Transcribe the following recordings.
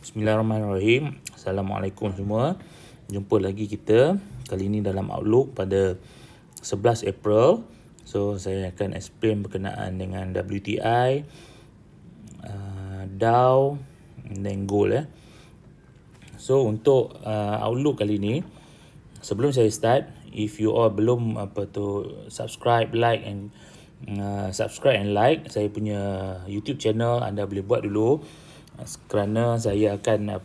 Bismillahirrahmanirrahim. Assalamualaikum semua. Jumpa lagi kita kali ini dalam Outlook pada 11 April. So saya akan explain berkenaan dengan WTI, Dow dan Gold. So untuk Outlook kali ini, sebelum saya start, if you all belum subscribe, like and subscribe and like saya punya YouTube channel, anda boleh buat dulu, kerana saya akan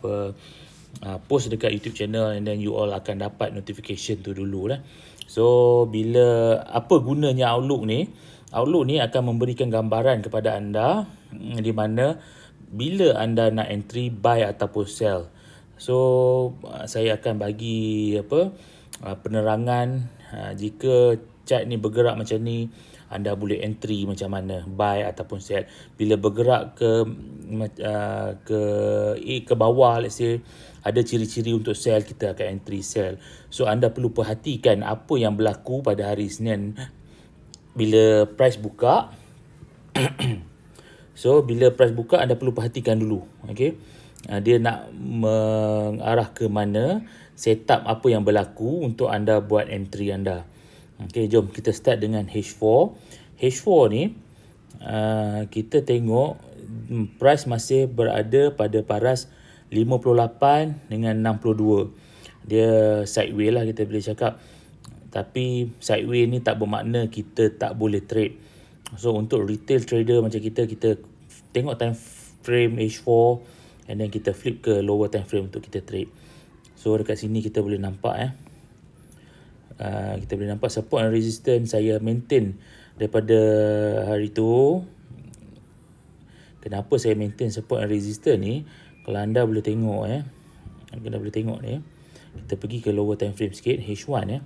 post dekat YouTube channel and then you all akan dapat notification tu dulu lah. So bila apa gunanya Outlook ni? Outlook ni akan memberikan gambaran kepada anda di mana bila anda nak entry buy ataupun sell. So saya akan bagi penerangan jika chart ni bergerak macam ni, anda boleh entry macam mana, buy ataupun sell. Bila bergerak ke bawah, let's say ada ciri-ciri untuk sell, kita akan entry sell. So anda perlu perhatikan apa yang berlaku pada hari Isnin bila price buka. So bila price buka, anda perlu perhatikan dulu, okey. Dia nak mengarah ke mana, setup apa yang berlaku untuk anda buat entry anda. Okey, jom kita start dengan H4. H4 ni kita tengok price masih berada pada paras 58 dengan 62. Dia sideways lah, kita boleh cakap. Tapi sideways ni tak bermakna kita tak boleh trade. So untuk retail trader macam kita tengok time frame H4 and then kita flip ke lower time frame untuk kita trade. So dekat sini kita boleh nampak kita boleh nampak support and resistance saya maintain daripada hari tu. Kenapa saya maintain support and resistance ni? Kalau anda boleh tengok anda boleh tengok ni. Kita pergi ke lower time frame sikit, H1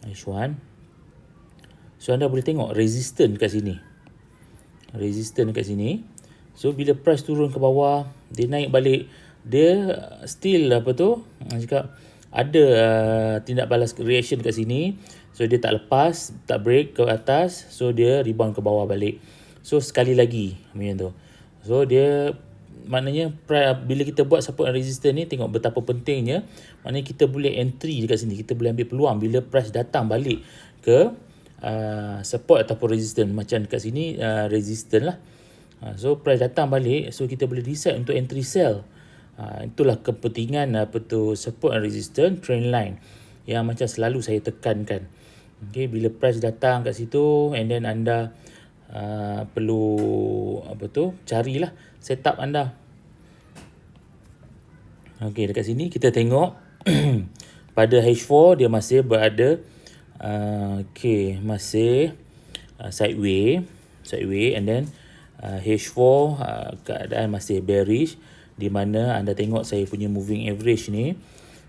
H1. So anda boleh tengok resistance kat sini. Resistance kat sini. So bila price turun ke bawah, dia naik balik, dia still cakap ada tindak balas reaction kat sini. So dia tak lepas, tak break ke atas, so dia rebound ke bawah balik. So sekali lagi macam tu. So dia maknanya bila kita buat support and resistance ni, tengok betapa pentingnya. Maknanya kita boleh entry dekat sini, kita boleh ambil peluang bila price datang balik ke support ataupun resistance. Macam dekat sini resistance lah. So price datang balik, so kita boleh decide untuk entry sell. Itulah kepentingan support and resistance trend line yang macam selalu saya tekankan. Okay, bila price datang kat situ and then anda perlu carilah setup anda. Okay, dekat sini kita tengok pada H4 dia masih berada masih sideways and then H4 keadaan masih bearish, di mana anda tengok saya punya moving average ni,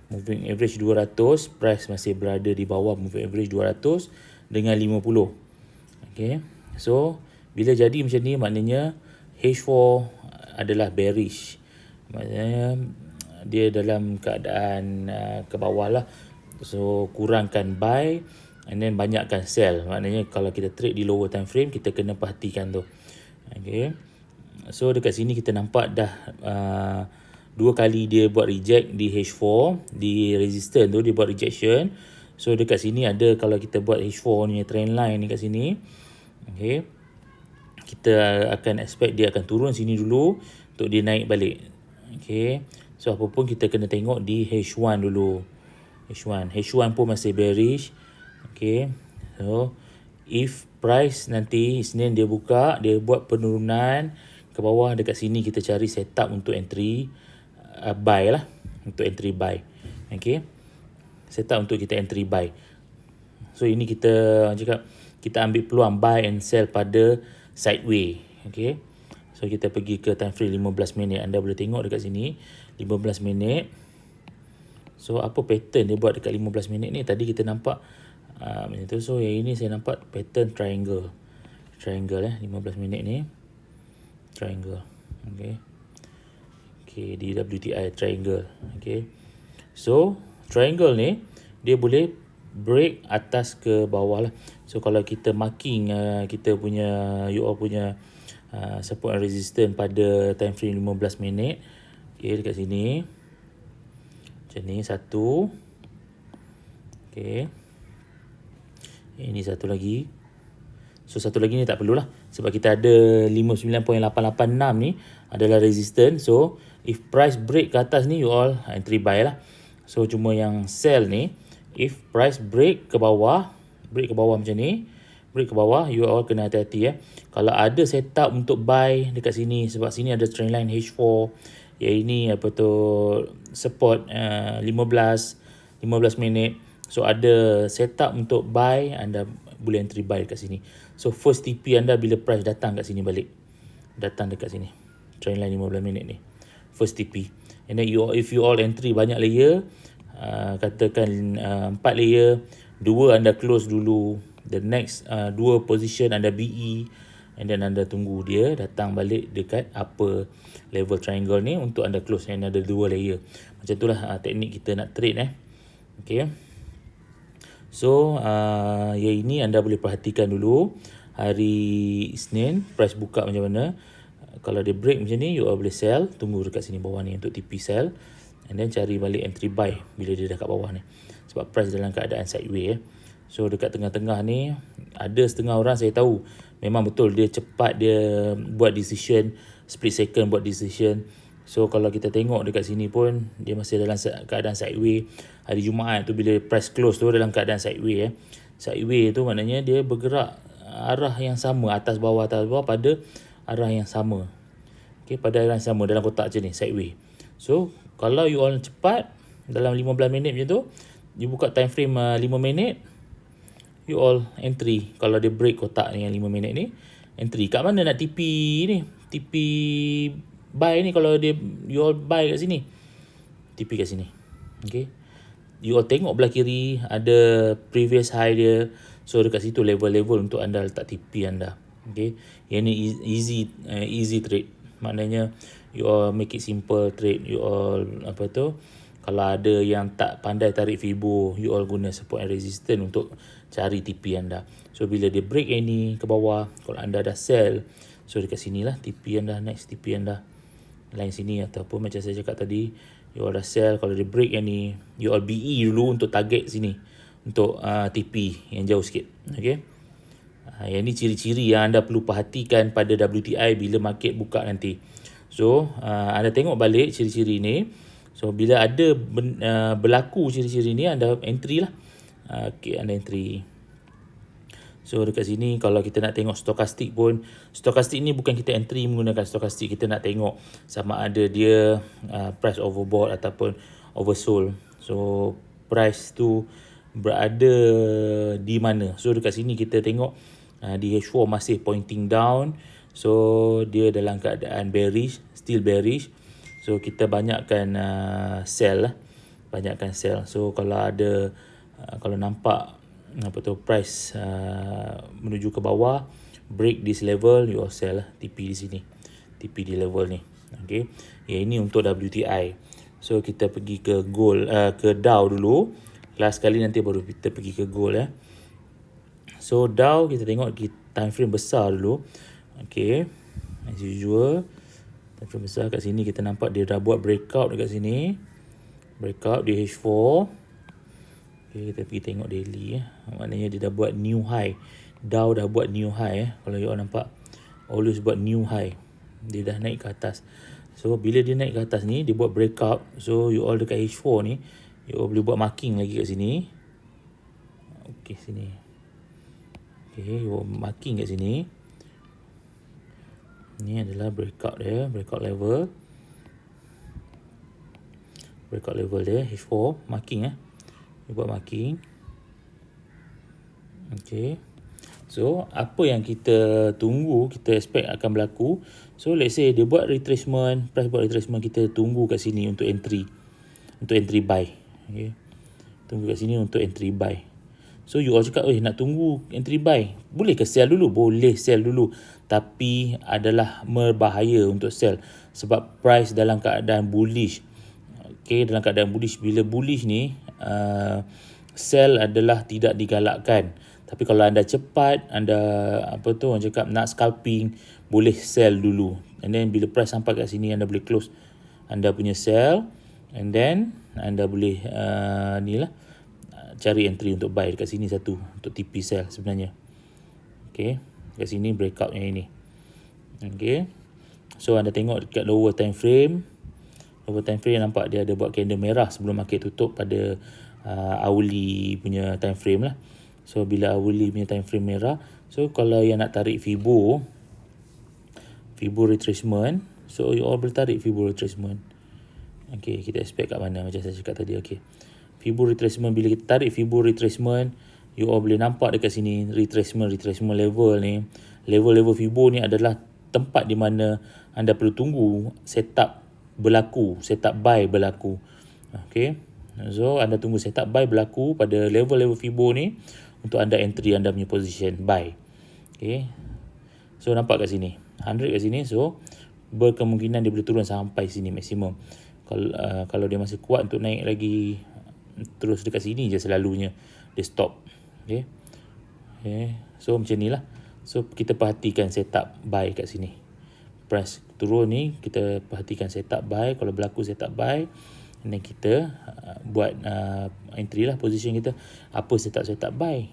moving average 200, price masih berada di bawah moving average 200 dengan 50. Okay, so bila jadi macam ni, maknanya H4 adalah bearish, maknanya dia dalam keadaan ke bawah lah. So kurangkan buy and then banyakkan sell. Maknanya kalau kita trade di lower time frame, kita kena perhatikan tu. Okay, so dekat sini kita nampak dah dua kali dia buat reject di H4, di resistance tu dia buat rejection. So dekat sini ada, kalau kita buat H4 ni trend line ni kat sini, okay, kita akan expect dia akan turun sini dulu untuk dia naik balik. Okay, so apa pun kita kena tengok di H1 dulu. H1 pun masih bearish. Okay, so if price nanti Isnin dia buka, dia buat penurunan ke bawah, dekat sini kita cari setup untuk entry buy lah, untuk entry buy. Okay, setup untuk kita entry buy. So ini kita cakap kita ambil peluang buy and sell pada sideway. Okay, so kita pergi ke time frame 15 minit. Anda boleh tengok dekat sini 15 minit. So apa pattern dia buat dekat 15 minit ni? Tadi kita nampak macam tu. So yang ini saya nampak pattern triangle 15 minit ni triangle. Okay, di WTI triangle. Okay, so triangle ni dia boleh break atas ke bawah lah. So kalau kita marking kita punya support and resistance pada time frame 15 minit, Okay, dekat sini. Macam ni, satu. Okay. Ini satu lagi. So, satu lagi ni tak perlulah. Sebab kita ada 59.886 ni adalah resistance. So, if price break ke atas ni, you all entry buy lah. So, cuma yang sell ni, if price break ke bawah macam ni, break ke bawah, you all kena hati-hati. Kalau ada setup untuk buy dekat sini, sebab sini ada trendline H4, yang ini apa tu, support 15 minit. So ada setup untuk buy, anda boleh entry buy kat sini. So first TP anda bila price datang kat sini balik. Datang dekat sini. Trendline 15 minit ni. First TP. And then if you all entry banyak layer, katakan 4 layer, 2 anda close dulu. The next 2 position anda BE, and then anda tunggu dia datang balik dekat upper level triangle ni untuk anda close, and ada 2 layer. Macam itulah teknik kita nak trade Okay. So yang ini anda boleh perhatikan dulu hari Isnin price buka macam mana. Kalau dia break macam ni, you all boleh sell, tunggu dekat sini bawah ni untuk TP sell, and then cari balik entry buy bila dia dah kat bawah ni, sebab price dalam keadaan sideways. So dekat tengah-tengah ni ada setengah orang saya tahu memang betul dia cepat, dia buat decision split second, buat decision. So kalau kita tengok dekat sini pun dia masih dalam keadaan sideways. Hari Jumaat tu bila price close tu dalam keadaan sideways. Sideways tu maknanya dia bergerak arah yang sama, atas bawah pada arah yang sama. Okay, pada arah yang sama dalam kotak macam ni, sideways. So kalau you all cepat dalam 15 minit macam tu, you buka time frame 5 minit, you all entry. Kalau dia break kotak ni yang 5 minit ni, entry. Kat mana nak TP ni? TP buy ni, kalau dia you all buy kat sini, TP kat sini. Okay. You all tengok belah kiri ada previous high dia. So dekat situ level-level untuk anda letak TP anda. Okay. Yang ni easy trade. Maknanya you all make it simple trade. You all apa tu, kalau ada yang tak pandai tarik Fibo, you all guna support and resistance untuk cari TP anda. So bila dia break ini ke bawah, kalau anda dah sell, so dekat sinilah TP anda, next TP anda lain sini, ataupun macam saya cakap tadi, you all dah sell, kalau dia break yang ni, you all BE dulu untuk target sini, untuk TP yang jauh sikit. Okay. Yang ni ciri-ciri yang anda perlu perhatikan pada WTI bila market buka nanti. So anda tengok balik ciri-ciri ni. So bila ada berlaku ciri-ciri ni, anda entry lah. Okay, anda entry. So dekat sini kalau kita nak tengok stokastik pun, stokastik ni bukan kita entry menggunakan stokastik, kita nak tengok sama ada dia price overbought ataupun oversold. So price tu berada di mana. So dekat sini kita tengok di H4 masih pointing down. So dia dalam keadaan bearish, still bearish. So kita banyakkan sell lah. Banyakkan sell. So kalau ada kalau nampak apa tu price menuju ke bawah, break this level, you all sell lah, TP di sini. TP di level ni. Okay. Yang ini untuk WTI. So kita pergi ke gold, ke Dow dulu. Last kali nanti baru kita pergi ke gold . So Dow kita tengok time frame besar dulu. Okay. As usual. Time frame besar kat sini kita nampak dia dah buat breakout dekat sini. Breakout di H4. Okay, kita pergi tengok daily . Maknanya dia dah buat new high. Dow dah buat new high . Kalau you all nampak, always buat new high. Dia dah naik ke atas. So bila dia naik ke atas ni, dia buat breakout. So you all dekat H4 ni, you all boleh buat marking lagi kat sini. Okay, sini. Okay, you all marking kat sini. Ni adalah breakout dia, breakout level. Breakout level dia H4, marking . Dia buat marking. Okay. So apa yang kita tunggu, kita expect akan berlaku. So let's say dia buat retracement, price buat retracement, kita tunggu kat sini untuk entry. Untuk entry buy. Okay. Tunggu kat sini untuk entry buy. So you all cakap, nak tunggu entry buy, boleh ke sell dulu? Boleh sell dulu. Tapi adalah berbahaya untuk sell. Sebab price dalam keadaan bullish. Okay, dalam keadaan bullish. Bila bullish ni, sell adalah tidak digalakkan. Tapi kalau anda cepat, anda orang cakap nak scalping, boleh sell dulu. And then bila price sampai kat sini, anda boleh close anda punya sell, and then anda boleh ni lah, cari entry untuk buy dekat sini satu untuk TP sell sebenarnya. Okay, kat sini breakout yang ini. Okay, so anda tengok dekat lower time frame nampak dia ada buat candle merah sebelum market tutup pada hourly punya time frame lah. So bila hourly punya time frame merah, so kalau yang nak tarik Fibo retracement, so you all boleh tarik Fibo retracement. Okay, kita expect kat mana macam saya cakap tadi. Okay, Fibo retracement, bila kita tarik Fibo retracement, you all boleh nampak dekat sini retracement level ni. Level Fibo ni adalah tempat di mana anda perlu tunggu setup buy berlaku. Okay, so anda tunggu setup buy berlaku pada level Fibo ni untuk anda entry anda punya position buy. Okay, so nampak kat sini 100 kat sini, so berkemungkinan dia boleh turun sampai sini maksimum. Kalau dia masih kuat untuk naik lagi terus dekat sini je selalunya dia stop. Okay, so macam ni lah. So kita perhatikan setup buy kat sini. Price turun ni kita perhatikan setup buy. Kalau berlaku setup buy, and then kita buat entry lah position kita. Apa setup buy?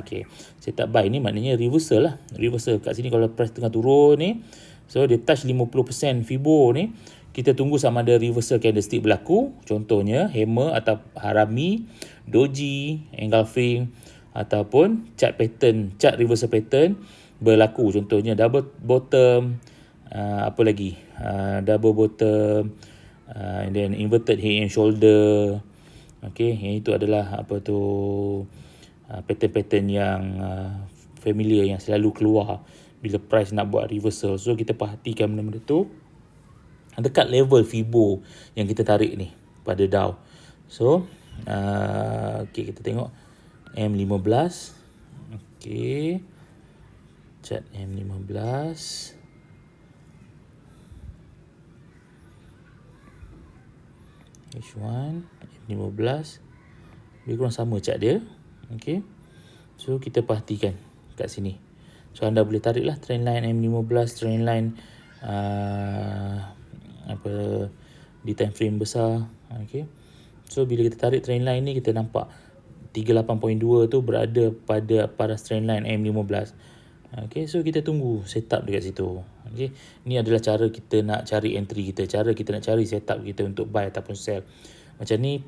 Okay, setup buy ni maknanya reversal lah. Reversal kat sini kalau price tengah turun ni, so dia touch 50% Fibo ni, kita tunggu sama ada reversal candlestick berlaku. Contohnya hammer atau harami, doji, engulfing, ataupun chart reversal pattern berlaku. Contohnya double bottom, apa lagi, double bottom, and then inverted head and shoulder. Okay, yang itu adalah pattern-pattern yang familiar, yang selalu keluar bila price nak buat reversal. So kita perhatikan benda-benda tu dekat level Fibo yang kita tarik ni pada Dow. So okay, kita tengok M15. Okay, chart M15. H1 M15 lebih kurang sama chart dia. Okay, so kita perhatikan kat sini. So anda boleh tarik lah trendline M15, trendline di time frame besar. Okay, so bila kita tarik trendline ni, kita nampak 38.2 tu berada pada paras trendline M15. Okay, so kita tunggu setup dekat situ. Okay, ni adalah cara kita nak cari entry kita, cara kita nak cari setup kita untuk buy ataupun sell. Macam ni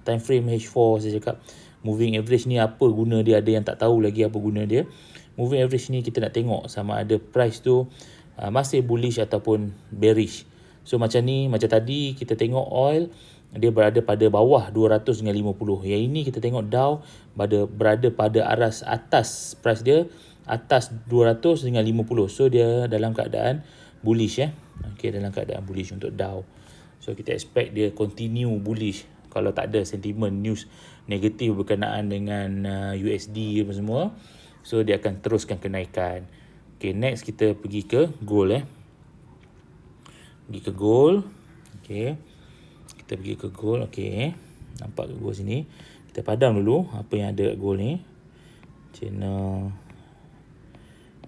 time frame H4 saya cakap. Moving average ni apa guna dia, ada yang tak tahu lagi apa guna dia. Moving average ni kita nak tengok sama ada price tu masih bullish ataupun bearish. So macam ni, macam tadi kita tengok oil dia berada pada bawah 200 dengan 50. Yang ini kita tengok Dow berada pada aras atas, price dia atas 200 dengan 50. So dia dalam keadaan bullish Okay, dalam keadaan bullish untuk Dow. So kita expect dia continue bullish kalau tak ada sentimen news negatif berkenaan dengan USD apa semua. So dia akan teruskan kenaikan. Okay, next kita pergi ke gold Pergi ke gold. Okay, kita pergi ke gold. Okay, nampak ke gold sini. Kita padam dulu apa yang ada kat gold ni. Channel.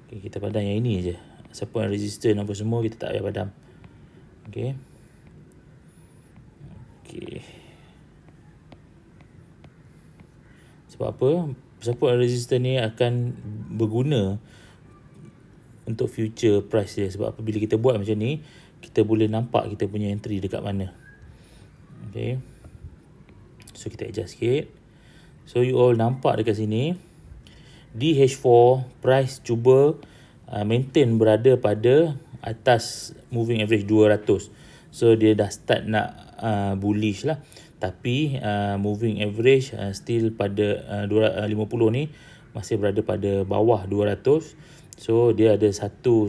Okay, kita padam yang ini je. Support and resistance apa semua kita tak payah padam. Okay. Okay. Sebab apa? Support and resistance ni akan berguna untuk future price dia. Sebab apabila kita buat macam ni, kita boleh nampak kita punya entry dekat mana. Okay, so kita adjust sikit. So you all nampak dekat sini di H4 price cuba maintain berada pada atas moving average 200. So dia dah start nak bullish lah. Tapi moving average still pada 50 ni masih berada pada bawah 200. So dia ada satu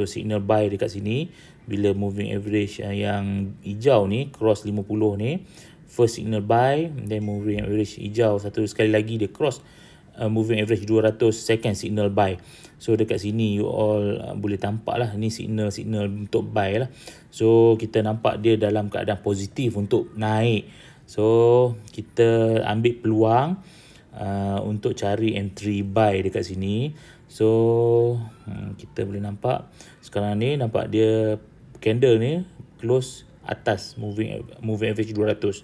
signal buy dekat sini. Bila moving average yang hijau ni cross 50 ni, first signal buy, then moving average hijau satu sekali lagi dia cross moving average 200, second signal buy. So dekat sini you all boleh tampak lah, ni signal untuk buy lah. So kita nampak dia dalam keadaan positif untuk naik. So kita ambil peluang untuk cari entry buy dekat sini. So kita boleh nampak sekarang ni, nampak dia candle ni close atas moving average 200.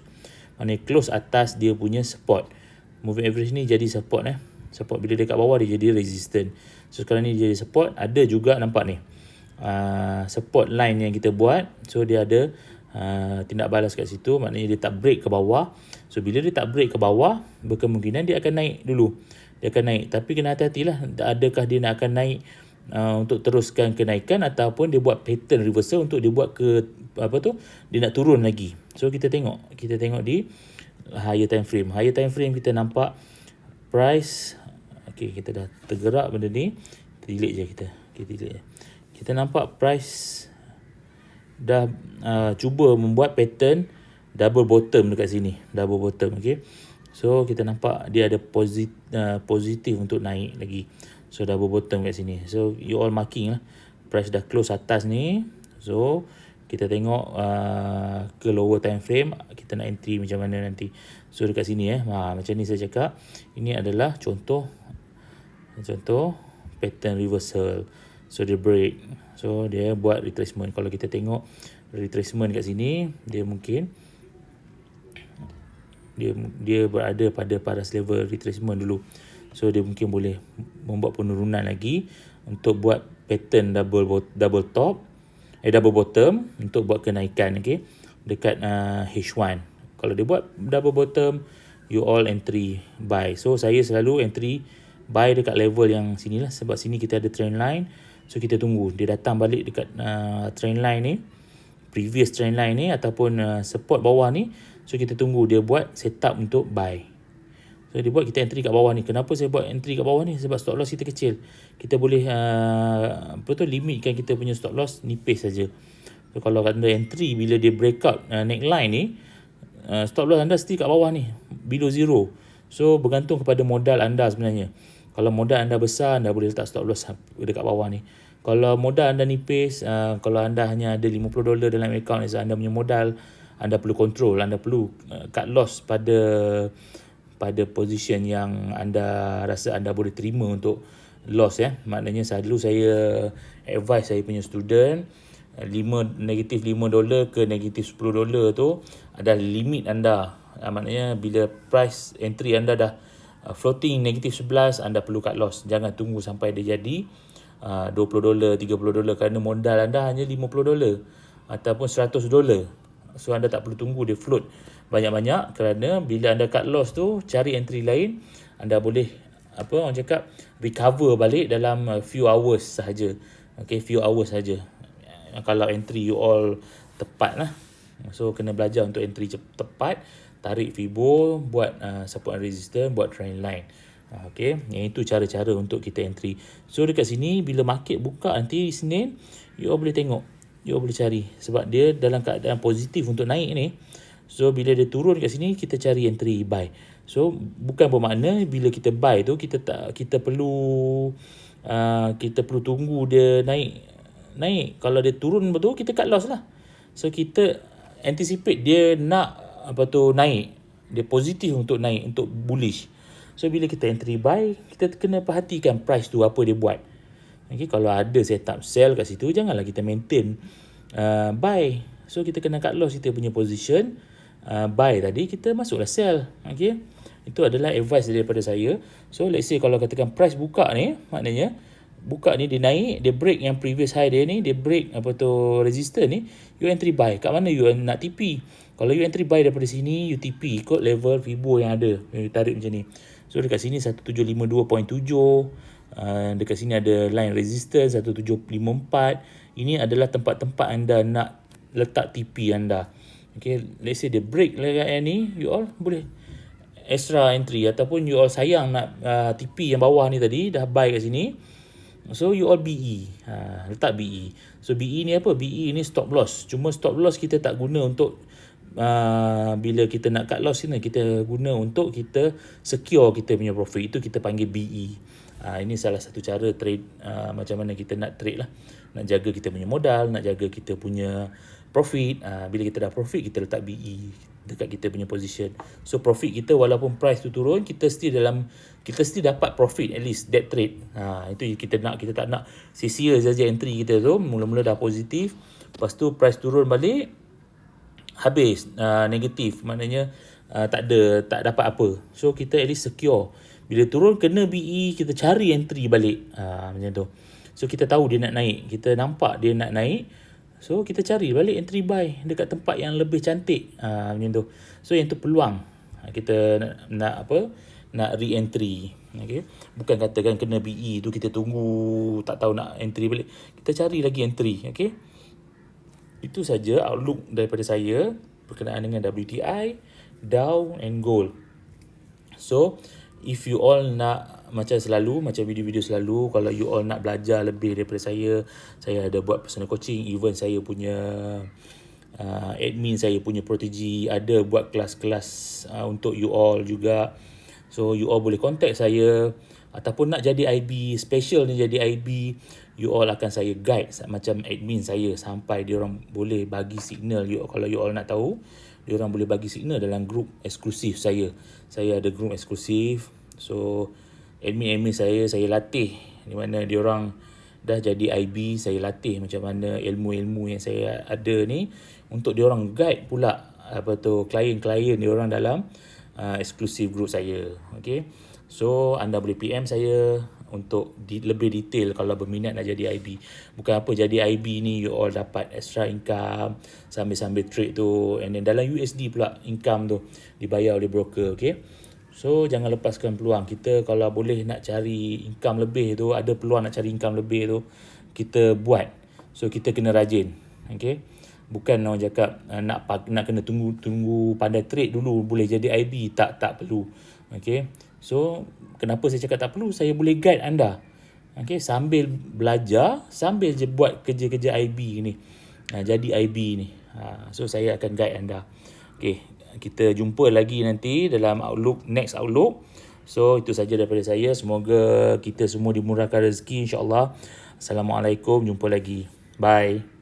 Maknanya close atas dia punya support. Moving average ni jadi support support. Bila dekat bawah dia jadi resistance. So sekarang ni dia jadi support. Ada juga nampak ni support line yang kita buat. So dia ada tindak balas kat situ. Maknanya dia tak break ke bawah. So bila dia tak break ke bawah, berkemungkinan dia akan naik dulu. Dia akan naik. Tapi kena hati-hatilah, adakah dia nak akan naik untuk teruskan kenaikan, ataupun dia buat pattern reversal untuk dia buat ke dia nak turun lagi. So kita tengok di higher time frame. Higher time frame kita nampak price, okey, kita dah tergerak benda ni. Kita delete je kita delete je. Kita nampak price dah cuba membuat pattern double bottom dekat sini, double bottom. okey. So kita nampak dia ada positif untuk naik lagi. So double bottom kat sini. So you all marking lah, price dah close atas ni. So kita tengok ke lower time frame, kita nak entry macam mana nanti. So dekat sini macam ni saya cakap, ini adalah contoh pattern reversal. So dia break, so dia buat retracement. Kalau kita tengok retracement kat sini, dia mungkin dia berada pada paras level retracement dulu. So dia mungkin boleh membuat penurunan lagi untuk buat pattern double bottom untuk buat kenaikan, okey, dekat H1. Kalau dia buat double bottom, you all entry buy. So saya selalu entry buy dekat level yang sini lah, sebab sini kita ada trend line. So kita tunggu dia datang balik dekat trend line ni, previous trend line ni, ataupun support bawah ni. So kita tunggu dia buat setup untuk buy. So dia buat kita entry kat bawah ni. Kenapa saya buat entry kat bawah ni? Sebab stop loss kita kecil. Kita boleh limitkan kita punya stop loss nipis saja. So kalau anda entry bila dia breakout neckline ni, stop loss anda still kat bawah ni, below zero. So bergantung kepada modal anda sebenarnya. Kalau modal anda besar, anda boleh letak stop loss dekat bawah ni. Kalau modal anda nipis, kalau anda hanya ada $50 dalam account, anda punya modal, anda perlu control, anda perlu cut loss pada position yang anda rasa anda boleh terima untuk loss Maknanya selalu saya advise saya punya student, negatif $5 ke negatif $10 tu adalah limit anda. Maknanya bila price entry anda dah floating negatif 11, anda perlu cut loss. Jangan tunggu sampai dia jadi $20, $30, kerana modal anda hanya $50 ataupun $100. So anda tak perlu tunggu dia float banyak-banyak, kerana bila anda cut loss tu, cari entry lain, anda boleh orang cakap recover balik dalam few hours sahaja. Okay, few hours sahaja. Kalau entry you all tepat lah. So kena belajar untuk entry tepat, tarik Fibo, buat support and resistance, buat trend line. Okay, yang itu cara-cara untuk kita entry. So dekat sini bila market buka nanti Isnin, you all boleh tengok, you all boleh cari, sebab dia dalam keadaan positif untuk naik ni. So bila dia turun kat sini, kita cari entry buy. So bukan bermakna bila kita buy tu kita perlu tunggu dia naik. Kalau dia turun betul, kita cut loss lah. So kita anticipate dia nak naik, dia positif untuk naik, untuk bullish. So bila kita entry buy, kita kena perhatikan price tu apa dia buat. Okay, kalau ada setup sell kat situ, janganlah kita maintain buy. So kita kena cut loss kita punya position buy tadi, kita masuklah sell. Okay, itu adalah advice daripada saya. So let's say kalau katakan price buka ni, maknanya buka ni dia naik, dia break yang previous high dia ni, dia break resistance ni, you entry buy. Kat mana you nak TP? Kalau you entry buy daripada sini, you TP ikut level Fibo yang ada, you tarik macam ni. So dekat sini 1752.7, dekat sini ada line resistance 1754. Ini adalah tempat-tempat anda nak letak TP anda. Okay, let's say dia break dekat yang ni, you all boleh extra entry, ataupun you all sayang nak TP yang bawah ni tadi, dah buy kat sini. So you all BE, letak BE. So BE ni apa? BE ni stop loss. Cuma stop loss kita tak guna untuk bila kita nak cut loss ni, kita guna untuk kita secure kita punya profit. Itu kita panggil BE. Ini salah satu cara trade, macam mana kita nak trade lah. Nak jaga kita punya modal, nak jaga kita punya profit. Bila kita dah profit, kita letak BE dekat kita punya position. So profit kita walaupun price tu turun, kita still dapat profit, at least that trade. Itu kita tak nak sia-sia saja entry kita tu. Mula-mula dah positif, Lepas tu price turun balik, habis negatif, maknanya tak dapat apa. So kita at least secure. Bila turun kena BE, kita cari entry balik, macam tu. So kita tahu dia nak naik, kita nampak dia nak naik, so kita cari balik entry buy dekat tempat yang lebih cantik, macam tu. So yang tu peluang kita nak apa, nak re-entry. Okay, bukan katakan kena BE tu kita tunggu tak tahu nak entry balik, kita cari lagi entry. Okay, itu saja outlook daripada saya berkenaan dengan WTI, Dow and Gold. So, if you all nak, macam selalu, macam video-video selalu, kalau you all nak belajar lebih daripada saya ada buat personal coaching, even saya punya admin, saya punya protegi ada buat kelas-kelas untuk you all juga. So, you all boleh contact saya, ataupun nak jadi IB, special ni jadi IB, you all akan saya guide macam admin saya sampai diorang boleh bagi signal. Kalau you all nak tahu, diorang boleh bagi signal dalam group eksklusif saya. Saya ada group eksklusif. So admin saya latih, di mana diorang dah jadi IB, saya latih macam mana ilmu-ilmu yang saya ada ni untuk diorang guide pula klien-klien diorang dalam eksklusif group saya. Okay, so anda boleh PM saya untuk lebih detail kalau berminat nak jadi IB. Bukan apa jadi IB ni you all dapat extra income sambil-sambil trade tu, and then dalam USD pula income tu dibayar oleh broker. Okay, so jangan lepaskan peluang. Kita kalau boleh nak cari income lebih tu, ada peluang nak cari income lebih tu, kita buat. So kita kena rajin. Okay, bukan orang cakap nak kena tunggu pandai trade dulu boleh jadi IB. Tak perlu. Okay, so kenapa saya cakap tak perlu? Saya boleh guide anda. Okay, sambil belajar, sambil je buat kerja-kerja IB ni, jadi IB ni. So saya akan guide anda. Okay, kita jumpa lagi nanti dalam next outlook. So itu saja daripada saya. Semoga kita semua dimurahkan rezeki, insyaAllah. Assalamualaikum, jumpa lagi. Bye.